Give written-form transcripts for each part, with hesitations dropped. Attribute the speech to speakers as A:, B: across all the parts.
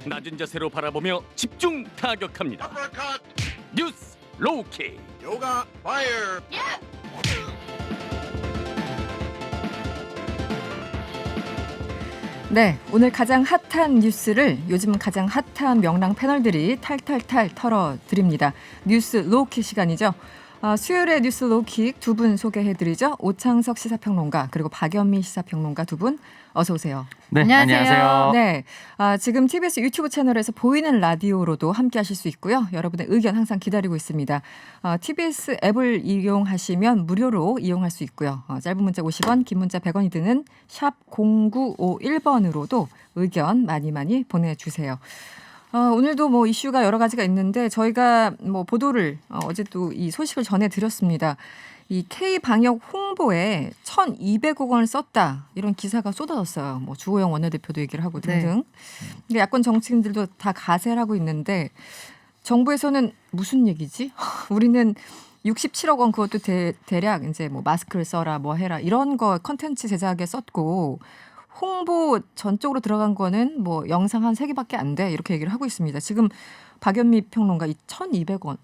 A: 낮은 자세로 바라보며 집중 타격합니다. 뉴스 로우킥.
B: Yoga fire.
C: 네, 오늘 가장 핫한 뉴스를 요즘 가장 핫한 명랑 패널들이 탈탈탈 털어드립니다. 뉴스 로우킥 시간이죠. 수요일에 뉴스 로우킥 두 분 소개해드리죠. 오창석 시사평론가 그리고 박연미 시사평론가 두 분 어서 오세요.
D: 네,
E: 안녕하세요.
C: 네, 지금 TBS 유튜브 채널에서 보이는 라디오로도 함께하실 수 있고요. 여러분의 의견 항상 기다리고 있습니다. TBS 앱을 이용하시면 무료로 이용할 수 있고요. 짧은 문자 50원, 긴 문자 100원이 드는 샵 0951번으로도 의견 많이 보내주세요. 오늘도 뭐 이슈가 여러 가지가 있는데 저희가 뭐 보도를 어제 또 이 소식을 전해드렸습니다. 이 K 방역 홍보에 1,200억 원을 썼다 이런 기사가 쏟아졌어요. 뭐 주호영 원내대표도 얘기를 하고 등등. 네. 야권 정치인들도 다 가세를 하고 있는데 정부에서는 무슨 얘기지? 우리는 67억 원 그것도 대략 이제 뭐 마스크를 써라 뭐 해라 이런 거 컨텐츠 제작에 썼고. 홍보 전적으로 들어간 거는 뭐 영상 한 3개밖에 안 돼 이렇게 얘기를 하고 있습니다. 지금 박연미 평론가 이 1,200억 원.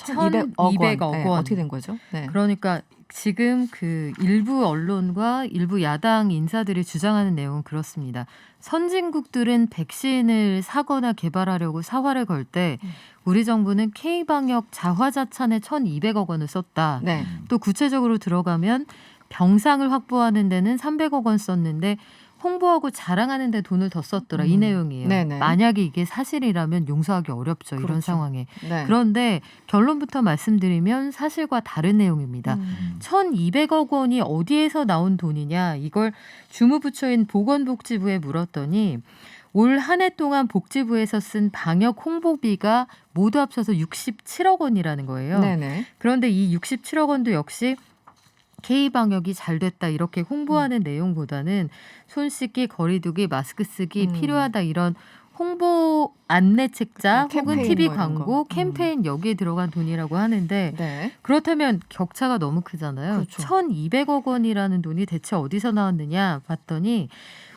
E: 네,
C: 어떻게 된 거죠? 네.
E: 그러니까 지금 그 일부 언론과 일부 야당 인사들이 주장하는 내용은 그렇습니다. 선진국들은 백신을 사거나 개발하려고 사활을 걸 때 우리 정부는 K방역 자화자찬에 1,200억 원을 썼다.
C: 네.
E: 또 구체적으로 들어가면 병상을 확보하는 데는 300억 원 썼는데 홍보하고 자랑하는 데 돈을 더 썼더라. 이 내용이에요.
C: 네네.
E: 만약에 이게 사실이라면 용서하기 어렵죠.
C: 그렇죠.
E: 이런 상황에.
C: 네.
E: 그런데 결론부터 말씀드리면 사실과 다른 내용입니다. 1,200억 원이 어디에서 나온 돈이냐. 이걸 주무부처인 보건복지부에 물었더니 올 한 해 동안 복지부에서 쓴 방역 홍보비가 모두 합쳐서 67억 원이라는 거예요.
C: 네네.
E: 그런데 이 67억 원도 역시 K방역이 잘 됐다 이렇게 홍보하는 내용보다는 손 씻기, 거리 두기, 마스크 쓰기 필요하다 이런 홍보 안내 책자 혹은
C: 캠페인
E: TV
C: 뭐 이런
E: 광고,
C: 거.
E: 캠페인 여기에 들어간 돈이라고 하는데
C: 네.
E: 그렇다면 격차가 너무 크잖아요.
C: 그렇죠.
E: 1,200억 원이라는 돈이 대체 어디서 나왔느냐 봤더니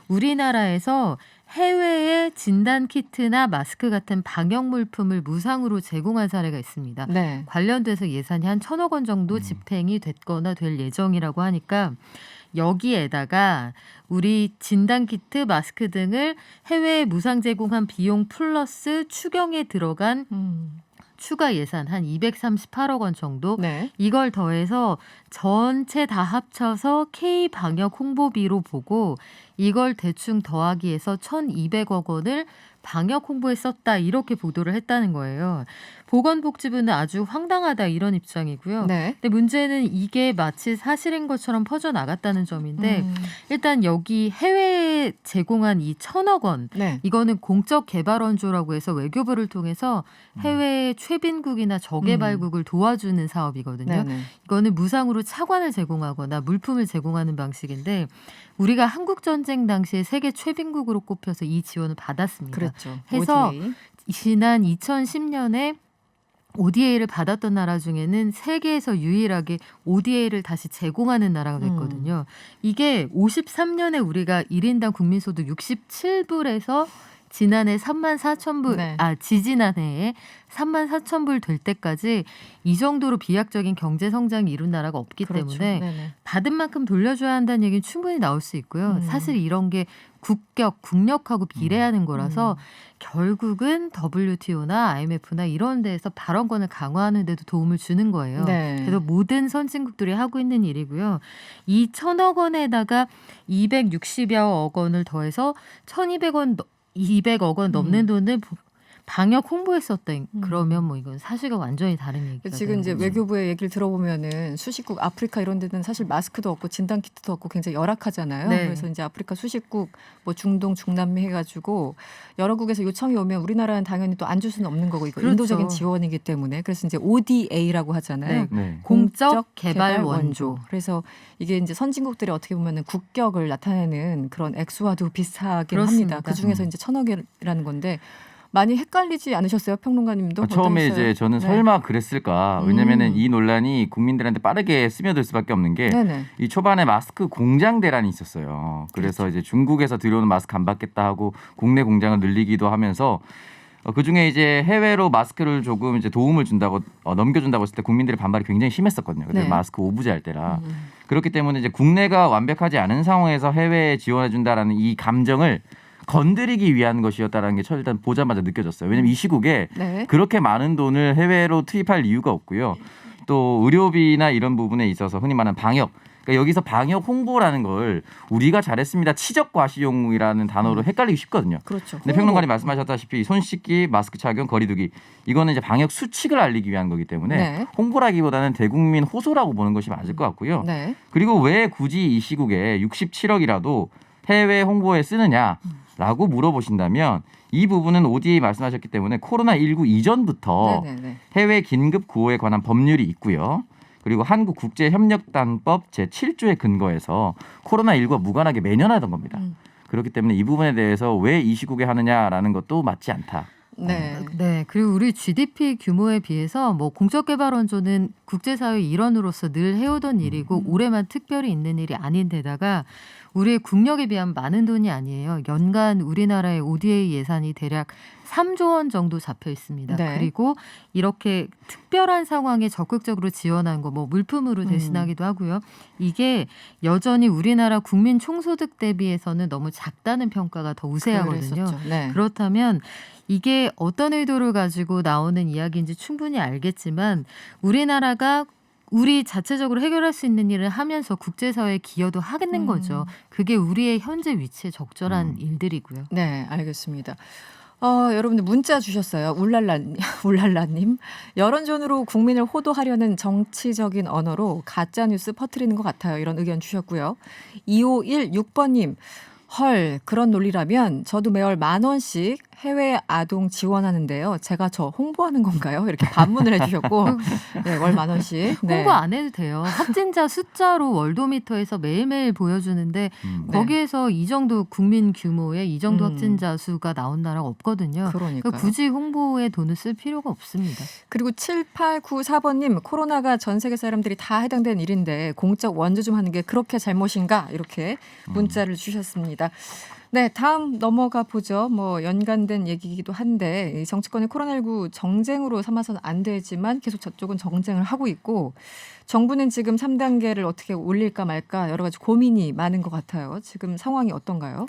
E: 우리나라에서 해외에 진단키트나 마스크 같은 방역 물품을 무상으로 제공한 사례가 있습니다.
C: 네.
E: 관련돼서 예산이 한 1,000억 원 정도 집행이 됐거나 될 예정이라고 하니까 여기에다가 우리 진단키트, 마스크 등을 해외에 무상 제공한 비용 플러스 추경에 들어간 추가 예산 한 238억 원 정도
C: 네.
E: 이걸 더해서 전체 다 합쳐서 K 방역 홍보비로 보고 이걸 대충 더하기 해서 1,200억 원을 방역 홍보에 썼다 이렇게 보도를 했다는 거예요. 보건복지부는 아주 황당하다 이런 입장이고요.
C: 네.
E: 근데 문제는 이게 마치 사실인 것처럼 퍼져나갔다는 점인데 일단 여기 해외에 제공한 이 1,000억 원
C: 네.
E: 이거는 공적 개발 원조라고 해서 외교부를 통해서 해외 최빈국이나 저개발국을 도와주는 사업이거든요.
C: 네네.
E: 이거는 무상으로 차관을 제공하거나 물품을 제공하는 방식인데 우리가 한국 전쟁 당시에 세계 최빈국으로 꼽혀서 이 지원을 받았습니다.
C: 그랬죠.
E: 해서
C: ODA.
E: 지난 2010년에 ODA를 받았던 나라 중에는 세계에서 유일하게 ODA를 다시 제공하는 나라가 됐거든요. 이게 53년에 우리가 1인당 국민소득 67불에서 지난해 34,000불,
C: 네.
E: 지지난해에 34,000불 될 때까지 이 정도로 비약적인 경제 성장이 이룬 나라가 없기
C: 그렇죠.
E: 때문에
C: 네네.
E: 받은 만큼 돌려줘야 한다는 얘기는 충분히 나올 수 있고요. 사실 이런 게 국력하고 비례하는 거라서 결국은 WTO나 IMF나 이런 데에서 발언권을 강화하는 데도 도움을 주는 거예요.
C: 네.
E: 그래서 모든 선진국들이 하고 있는 일이고요. 이 1,000억 원에다가 260여억 원을 더해서 200억 원 넘는 돈을 방역 홍보에 썼다. 그러면 뭐 이건 사실과 완전히 다른 얘기가
C: 지금 이제
E: 되는 거죠.
C: 외교부의 얘기를 들어보면은 수식국 아프리카 이런 데는 사실 마스크도 없고 진단 키트도 없고 굉장히 열악하잖아요.
E: 네.
C: 그래서 이제 아프리카 수식국 뭐 중동, 중남미 해가지고 여러 국에서 요청이 오면 우리나라는 당연히 또 안 줄 수는 없는 거고 이거
E: 그렇죠.
C: 인도적인 지원이기 때문에 그래서 이제 ODA라고 하잖아요.
E: 네.
D: 네.
E: 공적 개발 원조.
C: 그래서 이게 이제 선진국들이 어떻게 보면은 국격을 나타내는 그런 액수와도 비슷하긴
E: 그렇습니다.
C: 합니다. 그 중에서 이제 1,000억이라는 건데. 많이 헷갈리지 않으셨어요, 평론가님도?
B: 처음에
C: 어떠셨어요?
B: 이제 저는
C: 네.
B: 설마 그랬을까? 왜냐면은 이 논란이 국민들한테 빠르게 스며들 수밖에 없는 게
C: 네네.
B: 이 초반에 마스크 공장 대란이 있었어요. 그래서
C: 그렇죠.
B: 이제 중국에서 들여오는 마스크 안 받겠다 하고 국내 공장을 늘리기도 하면서 그 중에 이제 해외로 마스크를 조금 이제 도움을 준다고 넘겨준다고 했을 때 국민들의 반발이 굉장히 심했었거든요. 그때
C: 네.
B: 마스크 오부제 할 때라. 그렇기 때문에 이제 국내가 완벽하지 않은 상황에서 해외에 지원해준다라는 이 감정을 건드리기 위한 것이었다라는 게 일단 보자마자 느껴졌어요. 왜냐면 이 시국에
C: 네.
B: 그렇게 많은 돈을 해외로 투입할 이유가 없고요. 또 의료비나 이런 부분에 있어서 흔히 말하는 방역. 그러니까 여기서 방역 홍보라는 걸 우리가 잘했습니다. 치적 과시용이라는 단어로 헷갈리기 쉽거든요.
C: 그렇죠.
B: 근데 평론가님 말씀하셨다시피 손 씻기, 마스크 착용, 거리두기 이거는 이제 방역 수칙을 알리기 위한 거기 때문에
C: 네.
B: 홍보라기보다는 대국민 호소라고 보는 것이 맞을 것 같고요.
C: 네.
B: 그리고 왜 굳이 이 시국에 67억이라도 해외 홍보에 쓰느냐라고 물어보신다면 이 부분은 ODA 말씀하셨기 때문에 코로나19 이전부터
C: 네네네.
B: 해외 긴급 구호에 관한 법률이 있고요. 그리고 한국국제협력단법 제7조에 근거해서 코로나19와 무관하게 매년 하던 겁니다. 그렇기 때문에 이 부분에 대해서 왜 이 시국에 하느냐라는 것도 맞지 않다.
C: 네.
E: 네, 그리고 우리 GDP 규모에 비해서 뭐 공적개발원조는 국제사회 일원으로서 늘 해오던 일이고 올해만 특별히 있는 일이 아닌데다가 우리의 국력에 비하면 많은 돈이 아니에요. 연간 우리나라의 ODA 예산이 대략 3조 원 정도 잡혀 있습니다.
C: 네.
E: 그리고 이렇게 특별한 상황에 적극적으로 지원한 거 뭐 물품으로 대신하기도 하고요. 이게 여전히 우리나라 국민 총소득 대비해서는 너무 작다는 평가가 더 우세하거든요.
C: 그랬었죠. 네.
E: 그렇다면 이게 어떤 의도를 가지고 나오는 이야기인지 충분히 알겠지만 우리나라가 우리 자체적으로 해결할 수 있는 일을 하면서 국제사회에 기여도 하겠는 거죠. 그게 우리의 현재 위치에 적절한 일들이고요.
C: 네, 알겠습니다. 여러분들 문자 주셨어요. 울랄라님. 여론전으로 국민을 호도하려는 정치적인 언어로 가짜뉴스 퍼뜨리는 것 같아요. 이런 의견 주셨고요. 2516번님. 헐, 그런 논리라면 저도 매월 10,000원씩 해외 아동 지원하는데요. 제가 저 홍보하는 건가요? 이렇게 반문을 해주셨고, 네, 월 10,000원씩. 네.
E: 홍보 안 해도 돼요. 확진자 숫자로 월도미터에서 매일매일 보여주는데 거기에서 이 정도 국민 규모의 이 정도 확진자 수가 나온 나라가 없거든요.
C: 그러니까요.
E: 굳이 홍보에 돈을 쓸 필요가 없습니다.
C: 그리고 7894번님, 코로나가 전 세계 사람들이 다 해당되는 일인데 공적 원조 좀 하는 게 그렇게 잘못인가? 이렇게 문자를 주셨습니다. 네, 다음 넘어가 보죠. 뭐 연관된 얘기이기도 한데 이 정치권이 코로나19 정쟁으로 삼아서는 안 되지만 계속 저쪽은 정쟁을 하고 있고 정부는 지금 3단계를 어떻게 올릴까 말까 여러 가지 고민이 많은 것 같아요. 지금 상황이 어떤가요?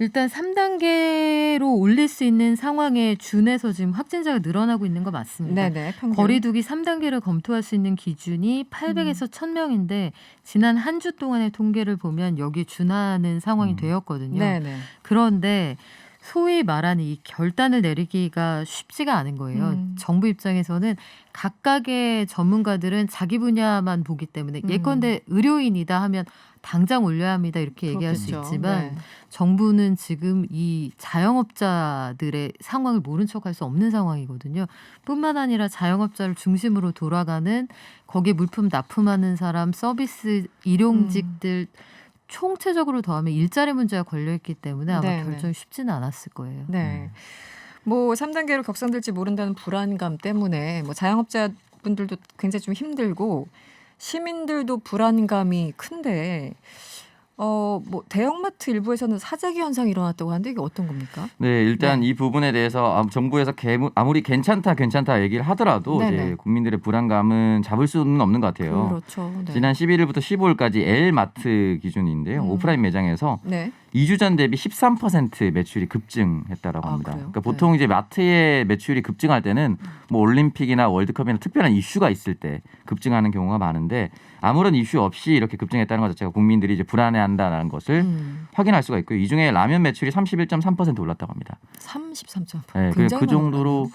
E: 일단 3단계로 올릴 수 있는 상황에 준해서 지금 확진자가 늘어나고 있는 거 맞습니다.
C: 네네. 평균.
E: 거리두기 3단계를 검토할 수 있는 기준이 800에서 1,000명인데 지난 한 주 동안의 통계를 보면 여기에 준하는 상황이 되었거든요.
C: 네네.
E: 그런데 소위 말하는 이 결단을 내리기가 쉽지가 않은 거예요. 정부 입장에서는 각각의 전문가들은 자기 분야만 보기 때문에 예컨대 의료인이다 하면 당장 올려야 합니다 이렇게 얘기할 수
C: 그렇겠죠.
E: 있지만
C: 네.
E: 정부는 지금 이 자영업자들의 상황을 모른 척할 수 없는 상황이거든요. 뿐만 아니라 자영업자를 중심으로 돌아가는 거기에 물품 납품하는 사람, 서비스 일용직들 총체적으로 더하면 일자리 문제가 걸려있기 때문에 아마
C: 네네.
E: 결정이 쉽지는 않았을 거예요.
C: 네. 뭐 3단계로 격상될지 모른다는 불안감 때문에 뭐 자영업자분들도 굉장히 좀 힘들고 시민들도 불안감이 큰데 뭐 대형마트 일부에서는 사재기 현상이 일어났다고 하는데 이게 어떤 겁니까?
B: 네, 일단 이 부분에 대해서 정부에서 아무리 괜찮다 얘기를 하더라도
C: 네네.
B: 이제 국민들의 불안감은 잡을 수는 없는 것 같아요.
C: 그렇죠. 네.
B: 지난 11일부터 15일까지 L마트 기준인데요. 오프라인 매장에서
C: 네.
B: 2주 전 대비 13% 매출이 급증했다라고
C: 아,
B: 합니다.
C: 그래요?
B: 그러니까 보통 이제 마트의 매출이 급증할 때는 뭐 올림픽이나 월드컵이나 특별한 이슈가 있을 때 급증하는 경우가 많은데 아무런 이슈 없이 이렇게 급증했다는 것 자체가 국민들이 이제 불안해한다는 것을 확인할 수가 있고요. 이 중에 라면 매출이 31.3% 올랐다고 합니다.
C: 33점.
B: 네, 그 정도로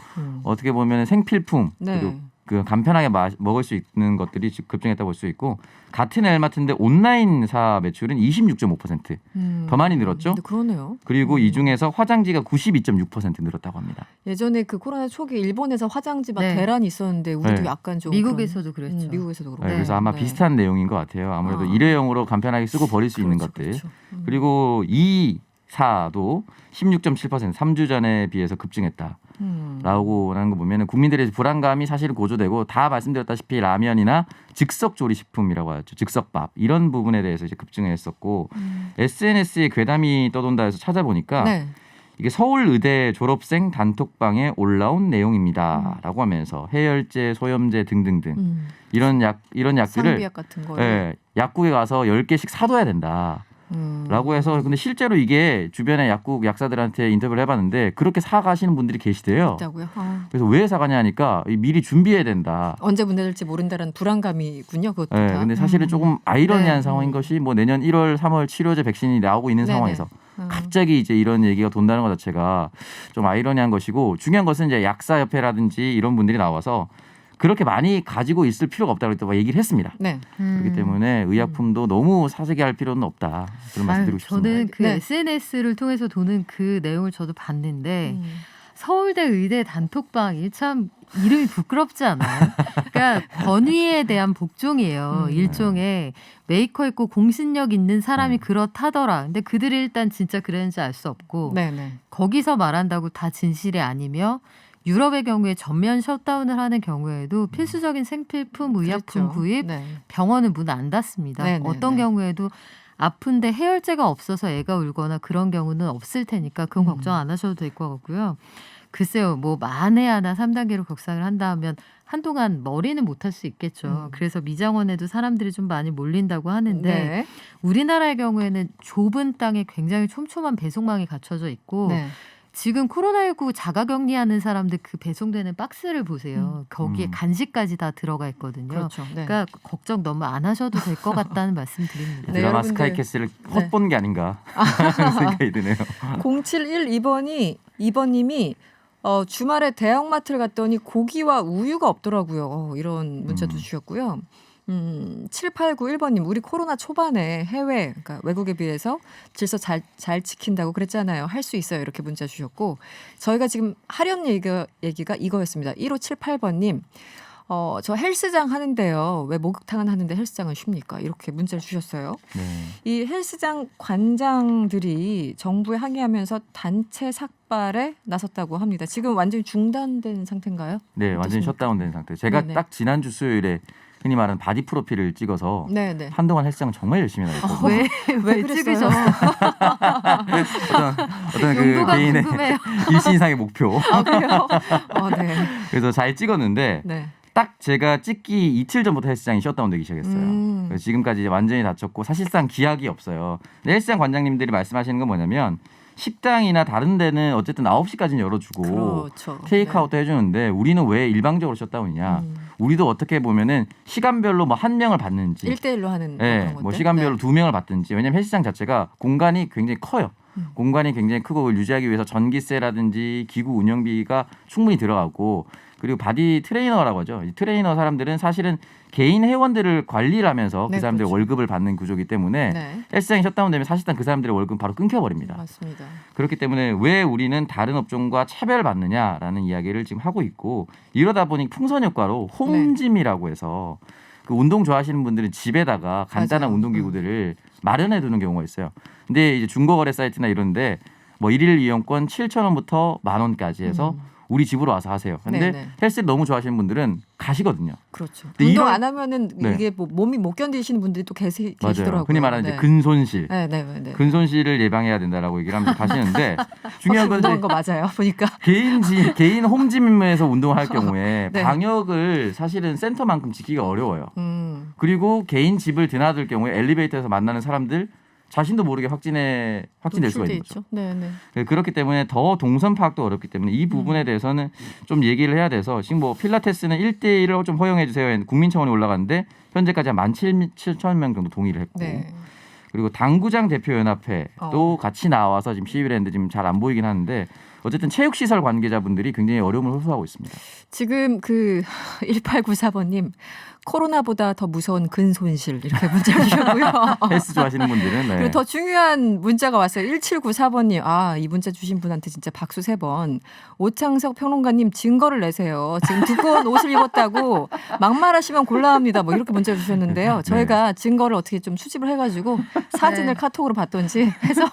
B: 어떻게 보면 생필품
C: 네.
B: 그리고 그 간편하게 먹을 수 있는 것들이 급증했다고 볼 수 있고 같은 L마트인데 온라인사 매출은 26.5% 더 많이 늘었죠.
C: 그러네요.
B: 그리고 이 중에서 화장지가 92.6% 늘었다고 합니다.
C: 예전에 그 코로나 초기 일본에서 화장지 막
B: 네.
C: 대란이 있었는데 우리도
B: 네.
C: 약간 좀
E: 미국에서도 그랬죠.
C: 미국에서도 그렇고.
B: 네, 그래서 아마 비슷한 내용인 것 같아요. 아무래도 일회용으로 간편하게 쓰고 버릴 수 있는
C: 그렇죠,
B: 것들.
C: 그렇죠.
B: 그리고 이 사도 16.7% 3주 전에 비해서 급증했다. 라고 하는 거 보면은 국민들의 불안감이 사실은 고조되고 다 말씀드렸다시피 라면이나 즉석 조리식품이라고 하죠. 즉석밥 이런 부분에 대해서 이제 급증했었고 SNS에 괴담이 떠돈다 해서 찾아보니까
C: 네.
B: 이게 서울의대 졸업생 단톡방에 올라온 내용입니다라고 하면서 해열제, 소염제 등등등 이런 약들을
C: 상비약 같은 거.
B: 예, 약국에 가서 10개씩 사둬야 된다. 라고 해서 근데 실제로 이게 주변의 약국 약사들한테 인터뷰를 해봤는데 그렇게 사가시는 분들이 계시대요.
C: 있다고요?
B: 그래서 왜 사가냐 하니까 미리 준비해야 된다.
C: 언제 문제될지 모른다는 불안감이군요. 그것도
B: 네,
C: 다.
B: 근데 사실은 조금 아이러니한
C: 네.
B: 상황인 것이 뭐 내년 1월, 3월 치료제 백신이 나오고 있는
C: 네네.
B: 상황에서 갑자기 이제 이런 얘기가 돈다는 것 자체가 좀 아이러니한 것이고 중요한 것은 이제 약사협회라든지 이런 분들이 나와서 그렇게 많이 가지고 있을 필요가 없다고 또 얘기를 했습니다.
C: 네.
B: 그렇기 때문에 의약품도 너무 사재기 할 필요는 없다. 그런 말씀드리고 싶습니다.
E: 저는 그
C: 네.
E: SNS를 통해서 도는 그 내용을 저도 봤는데 서울대 의대 단톡방이 참 이름이 부끄럽지 않아요? 그러니까 권위에 대한 복종이에요. 일종의 메이커 있고 공신력 있는 사람이 그렇다더라. 근데 그들이 일단 진짜 그랬는지 알 수 없고
C: 네네.
E: 거기서 말한다고 다 진실이 아니며 유럽의 경우에 전면 셧다운을 하는 경우에도 필수적인 생필품, 의약품
C: 그렇죠.
E: 구입,
C: 네.
E: 병원은 문 안 닫습니다.
C: 네, 네,
E: 어떤
C: 네.
E: 경우에도 아픈데 해열제가 없어서 애가 울거나 그런 경우는 없을 테니까 그건 걱정 안 하셔도 될 것 같고요. 글쎄요, 뭐 만에 하나 3단계로 격상을 한다 하면 한동안 머리는 못할 수 있겠죠. 그래서 미장원에도 사람들이 좀 많이 몰린다고 하는데
C: 네.
E: 우리나라의 경우에는 좁은 땅에 굉장히 촘촘한 배송망이 갖춰져 있고
C: 네.
E: 지금 코로나19 자가격리하는 사람들 그 배송되는 박스를 보세요. 거기에 간식까지 다 들어가 있거든요.
C: 그렇죠. 네.
E: 그러니까 걱정 너무 안 하셔도 될 것 같다는 말씀 드립니다.
C: 네,
B: 드라마
C: 여러분들.
B: 스카이캐슬을 헛본 게 아닌가 하는 생각이 드네요.
C: 0712번님이 주말에 대형마트를 갔더니 고기와 우유가 없더라고요. 이런 문자도 주셨고요. 7891번님, 우리 코로나 초반에 해외, 그러니까 외국에 비해서 질서 잘 지킨다고 그랬잖아요. 할 수 있어요. 이렇게 문자 주셨고, 저희가 지금 하려는 얘기가 이거였습니다. 1578번님, 저 헬스장 하는데요. 왜 목욕탕은 하는데 헬스장은 쉽니까? 이렇게 문자를 주셨어요.
B: 네.
C: 이 헬스장 관장들이 정부에 항의하면서 단체 삭발에 나섰다고 합니다. 지금 완전히 중단된 상태인가요?
B: 네, 완전히
C: 어떻습니까?
B: 셧다운된 상태. 제가
C: 네네.
B: 딱 지난주 수요일에 흔히 말하는 바디 프로필을 찍어서
C: 네네.
B: 한동안 헬스장 정말 열심히 다녔거든요.
E: 왜
C: 그랬어요?
E: 찍으셨어요?
B: 어떤 그
E: 용도가
B: 개인의
E: 궁금해요.
B: 일시 이상의 목표.
C: 아, 그래요? 네.
B: 그래서 잘 찍었는데
C: 네.
B: 딱 제가 찍기 이틀 전부터 헬스장이 셧다운되기 시작했어요. 그래서 지금까지 이제 완전히 닫혔고 사실상 기약이 없어요. 근데 헬스장 관장님들이 말씀하시는 건 뭐냐면 식당이나 다른 데는 어쨌든 9시까지는 열어주고
C: 그렇죠.
B: 테이크아웃도 해주는데 우리는 왜 일방적으로 셧다운이냐. 우리도 어떻게 보면은 시간별로 뭐 한 명을 받는지
C: 1대1로 하는
B: 네,
C: 그런
B: 뭐
C: 것들?
B: 시간별로
C: 네.
B: 2명을 받든지 왜냐면 헬스장 자체가 공간이 굉장히 커요. 공간이 굉장히 크고 그걸 유지하기 위해서 전기세라든지 기구 운영비가 충분히 들어가고 그리고 바디 트레이너라고 하죠. 이 트레이너 사람들은 사실은 개인 회원들을 관리를 하면서 그
C: 네,
B: 사람들의
C: 그렇죠.
B: 월급을 받는 구조이기 때문에
C: 네.
B: 헬스장이 셧다운되면 사실상 그 사람들의 월급은 바로 끊겨버립니다.
C: 맞습니다.
B: 그렇기 때문에 왜 우리는 다른 업종과 차별받느냐라는 이야기를 지금 하고 있고 이러다 보니 풍선 효과로 홈짐이라고 해서 그 운동 좋아하시는 분들은 집에다가 간단한
C: 맞아요.
B: 운동기구들을 마련해 두는 경우가 있어요. 근데 이제 중고거래 사이트나 이런데 뭐 1일 이용권 7,000원부터 10,000원까지 해서 우리 집으로 와서 하세요. 근데
C: 네네.
B: 헬스를 너무 좋아하시는 분들은 가시거든요.
C: 그렇죠.
B: 근데
C: 운동
B: 이런-
C: 안 하면은
B: 네.
C: 이게 뭐 몸이 못 견디시는 분들이 또 계시더라고요.
B: 맞아요. 흔히 말하는
C: 네.
B: 이제 근손실.
C: 네, 네, 네. 네.
B: 근손실을 예방해야 된다라고 얘기를 하면서 가시는데 중요한 건
C: 운동한
B: 이제
C: 거 맞아요. 보니까.
B: 개인 홈짐에서 운동을 할 경우에
C: 네.
B: 방역을 사실은 센터만큼 지키기가 어려워요.
C: 음.
B: 그리고 개인 집을 드나들 경우에 엘리베이터에서 만나는 사람들 자신도 모르게 확진될 수가
C: 노출돼
B: 있는 거죠.
C: 있죠. 네, 네.
B: 그렇기 때문에 더 동선 파악도 어렵기 때문에 이 부분에 대해서는 좀 얘기를 해야 돼서 지금 뭐 필라테스는 1대1을 좀 허용해 주세요. 국민청원이 올라갔는데 현재까지 한 17,000명 정도 동의를 했고
C: 네.
B: 그리고 당구장 대표연합회도 같이 나와서 지금 시위를 했는데 지금 잘 안 보이긴 하는데 어쨌든 체육시설 관계자분들이 굉장히 어려움을 호소하고 있습니다.
C: 지금 그 1894번님 코로나보다 더 무서운 근손실 이렇게 문자 주셨고요.
B: 헬스 좋아하시는 분들은 네.
C: 그리고 더 중요한 문자가 왔어요. 1794번님. 아, 이 문자 주신 분한테 진짜 박수 3번. 오창석 평론가님 증거를 내세요. 지금 두꺼운 옷을 입었다고 막말하시면 곤란합니다. 뭐 이렇게 문자 주셨는데요. 저희가 증거를 어떻게 좀 수집을 해가지고 사진을 카톡으로 받던지 해서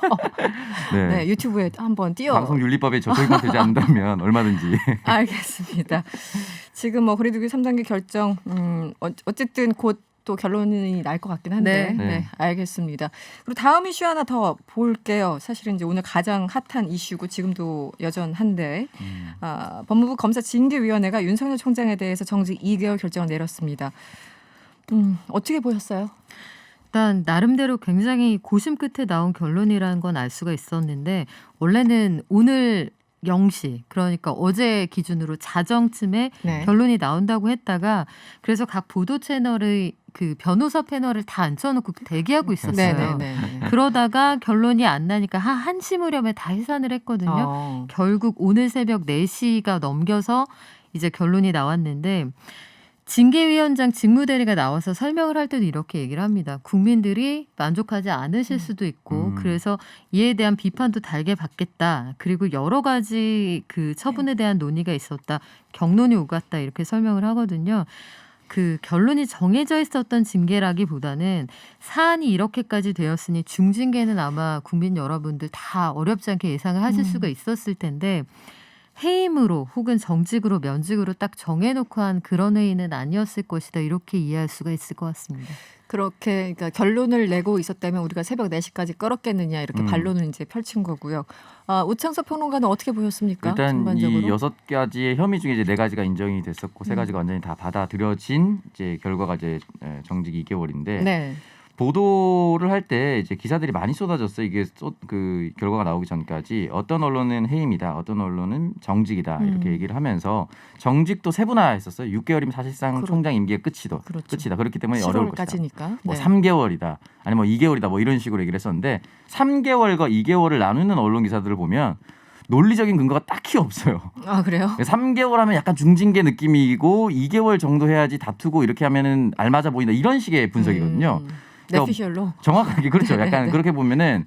C: 네, 유튜브에 한번 띄워.
B: 방송윤리법에 저촉이 되지 않는다면 얼마든지.
C: 알겠습니다. 지금 뭐 거리두기 3단계 결정 어쨌든 곧 또 결론이 날 것 같긴 한데
E: 네.
C: 네, 알겠습니다. 그리고 다음 이슈 하나 더 볼게요. 사실은 이제 오늘 가장 핫한 이슈고 지금도 여전한데 법무부 검사 징계위원회가 윤석열 총장에 대해서 정직 2개월 결정을 내렸습니다. 어떻게 보셨어요?
E: 일단 나름대로 굉장히 고심 끝에 나온 결론이라는 건 알 수가 있었는데 원래는 오늘 0시 그러니까 어제 기준으로 자정쯤에
C: 네.
E: 결론이 나온다고 했다가 그래서 각 보도 채널의 그 변호사 패널을 다 앉혀놓고 대기하고 있었어요.
C: 네.
E: 그러다가 결론이 안 나니까 한 1시 무렵에 다 해산을 했거든요. 결국 오늘 새벽 4시가 넘겨서 이제 결론이 나왔는데 징계위원장 직무대리가 나와서 설명을 할 때도 이렇게 얘기를 합니다. 국민들이 만족하지 않으실 수도 있고 그래서 이에 대한 비판도 달게 받겠다. 그리고 여러 가지 그 처분에 대한 논의가 있었다. 경론이 오갔다 이렇게 설명을 하거든요. 그 결론이 정해져 있었던 징계라기보다는 사안이 이렇게까지 되었으니 중징계는 아마 국민 여러분들 다 어렵지 않게 예상을 하실 수가 있었을 텐데 해임으로 혹은 정직으로 면직으로 딱 정해놓고 한 그런 회의는 아니었을 것이다. 이렇게 이해할 수가 있을 것 같습니다.
C: 그렇게 그러니까 결론을 내고 있었다면 우리가 새벽 4시까지 끌었겠느냐 이렇게 반론을 이제 펼친 거고요. 오창석 평론가는 어떻게 보셨습니까?
B: 일단
C: 전반적으로?
B: 이 6가지의 혐의 중에 이제 4가지가 인정이 됐었고 3가지가 완전히 다 받아들여진 이제 결과가 이제 정직 2개월인데
C: 네.
B: 보도를 할 때 이제 기사들이 많이 쏟아졌어요. 이게 그 결과가 나오기 전까지 어떤 언론은 해임이다, 어떤 언론은 정직이다 이렇게 얘기를 하면서 정직도 세분화했었어요. 6개월이면 사실상 총장 임기의 끝이다. 그렇기 때문에 어려울 것이다.
C: 7월까지니까.
B: 뭐 3개월이다, 아니면 뭐 2개월이다, 뭐 이런 식으로 얘기를 했었는데 3개월과 2개월을 나누는 언론 기사들을 보면 논리적인 근거가 딱히 없어요.
C: 아 그래요?
B: 3개월 하면 약간 중징계 느낌이고 2개월 정도 해야지 다투고 이렇게 하면은 알맞아 보인다 이런 식의 분석이거든요.
C: 뇌피셜로.
B: 정확하게 그렇죠. 약간 그렇게 보면은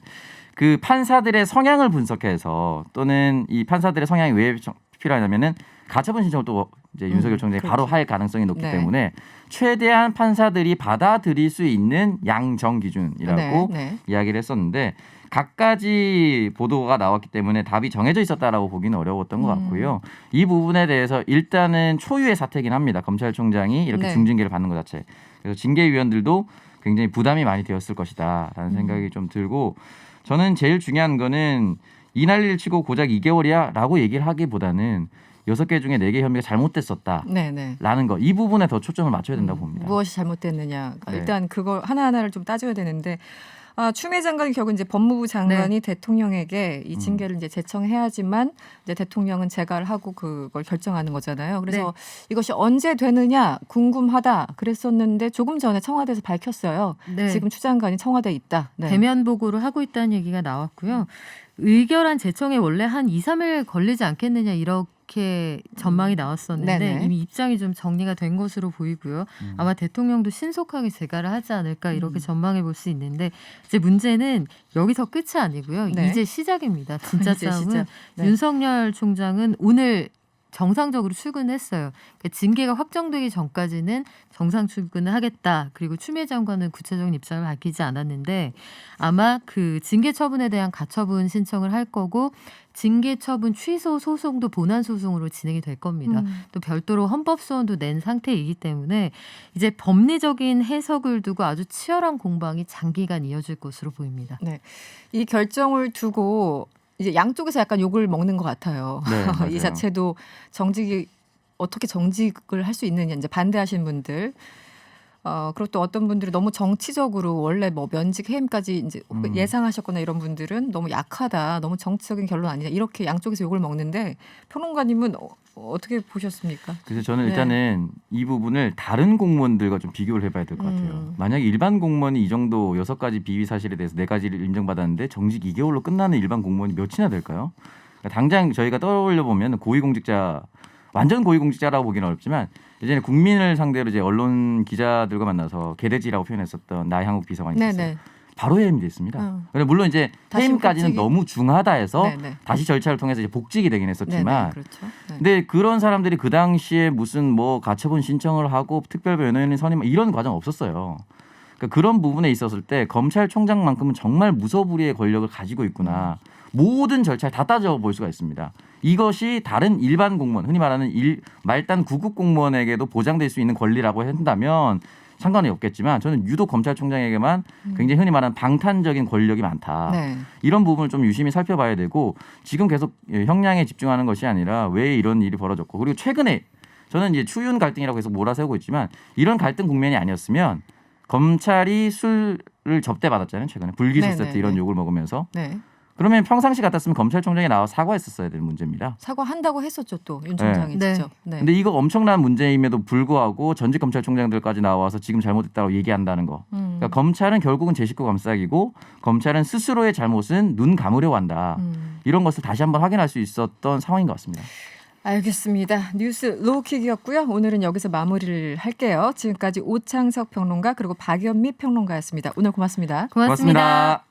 B: 그 판사들의 성향을 분석해서 또는 이 판사들의 성향이 왜 필요하냐면은 가처분 신청을 또 이제 윤석열 총장이 바로 할 가능성이 높기 때문에 최대한 판사들이 받아들일 수 있는 양정 기준이라고 이야기를 했었는데 각가지 보도가 나왔기 때문에 답이 정해져 있었다라고 보기는 어려웠던 것 같고요. 이 부분에 대해서 일단은 초유의 사태이긴 합니다. 검찰총장이 이렇게 중징계를 받는 것 자체. 그래서 징계위원들도 굉장히 부담이 많이 되었을 것이다라는 생각이 좀 들고 저는 제일 중요한 거는 이 난리를 치고 고작 2개월이야라고 얘기를 하기보다는 6개 중에 4개 혐의가 잘못됐었다라는 거 이 부분에 더 초점을 맞춰야 된다고 봅니다.
C: 무엇이 잘못됐느냐. 일단 그걸 하나하나를 좀 따져야 되는데 추미애 장관이 결국 이제 법무부 장관이 대통령에게 이 징계를 이제 제청해야지만 이제 대통령은 재가를 하고 그걸 결정하는 거잖아요. 그래서 이것이 언제 되느냐 궁금하다 그랬었는데 조금 전에 청와대에서 밝혔어요. 지금 추 장관이 청와대에 있다.
E: 대면 보고를 하고 있다는 얘기가 나왔고요. 의결안 제청에 원래 한 2, 3일 걸리지 않겠느냐 이렇게 전망이 나왔었는데 이미 입장이 좀 정리가 된 것으로 보이고요. 아마 대통령도 신속하게 재가를 하지 않을까 이렇게 전망해 볼 수 있는데 이제 문제는 여기서 끝이 아니고요. 이제 시작입니다. 진짜 싸움은 윤석열 총장은 오늘 정상적으로 출근했어요. 그러니까 징계가 확정되기 전까지는 정상 출근을 하겠다. 그리고 추미애 장관은 구체적인 입장을 밝히지 않았는데 아마 그 징계 처분에 대한 가처분 신청을 할 거고 징계 처분 취소 소송도 본안 소송으로 진행이 될 겁니다. 또 별도로 헌법소원도 낸 상태이기 때문에 이제 법리적인 해석을 두고 아주 치열한 공방이 장기간 이어질 것으로 보입니다.
C: 이 결정을 두고 이제 양쪽에서 약간 욕을 먹는 것 같아요. 이 자체도 정직이 어떻게 정직을 할 수 있느냐 이제 반대하시는 분들. 그리고 또 어떤 분들이 너무 정치적으로 원래 뭐 면직 해임까지 이제 예상하셨거나 이런 분들은 너무 약하다, 너무 정치적인 결론 아니냐 이렇게 양쪽에서 욕을 먹는데 평론가님은 어떻게 보셨습니까?
B: 그래서 저는 일단은 이 부분을 다른 공무원들과 좀 비교를 해봐야 될 것 같아요. 만약에 일반 공무원이 이 정도 6가지 비위 사실에 대해서 4가지를 인정받았는데 정직 2개월로 끝나는 일반 공무원이 몇이나 될까요? 당장 저희가 떠올려 보면 고위공직자 완전 고위공직자라고 보기는 어렵지만 예전에 국민을 상대로 이제 언론 기자들과 만나서 개돼지라고 표현했었던 나향욱 비서관이 있었어요.
C: 네네.
B: 바로 해임이 됐습니다. 근데 물론 이제
C: 다시
B: 해임까지는
C: 복직이-
B: 너무 중하다 해서
C: 네네.
B: 다시 절차를 통해서 이제 복직이 되긴 했었지만
C: 네네. 그렇죠. 네.
B: 근데 그런 사람들이 그 당시에 무슨 뭐 가처분 신청을 하고 특별변호인 선임 이런 과정 없었어요. 그러니까 그런 부분에 있었을 때 검찰총장만큼은 정말 무소불위의 권력을 가지고 있구나. 모든 절차를 다 따져볼 수가 있습니다. 이것이 다른 일반 공무원, 흔히 말하는 말단 구급 공무원에게도 보장될 수 있는 권리라고 한다면 상관이 없겠지만 저는 유독 검찰총장에게만 굉장히 흔히 말하는 방탄적인 권력이 많다.
C: 네.
B: 이런 부분을 좀 유심히 살펴봐야 되고 지금 계속 형량에 집중하는 것이 아니라 왜 이런 일이 벌어졌고 그리고 최근에 저는 이제 추윤 갈등이라고 계속 몰아세우고 있지만 이런 갈등 국면이 아니었으면 검찰이 술을 접대받았잖아요. 최근에 불기소
C: 네네네.
B: 세트 이런 욕을 먹으면서
C: 네.
B: 그러면 평상시 같았으면 검찰총장이 나와 사과했었어야 될 문제입니다.
C: 사과한다고 했었죠 또 윤 총장이
E: 네.
C: 직접. 네.
B: 근데 이거 엄청난 문제임에도 불구하고 전직 검찰총장들까지 나와서 지금 잘못했다고 얘기한다는 거. 그러니까 검찰은 결국은 제 식구 감싸기고 검찰은 스스로의 잘못은 눈 감으려고 한다. 이런 것을 다시 한번 확인할 수 있었던 상황인 것 같습니다.
C: 알겠습니다. 뉴스 로우킥이었고요. 오늘은 여기서 마무리를 할게요. 지금까지 오창석 평론가 그리고 박연미 평론가였습니다. 오늘 고맙습니다.
E: 고맙습니다.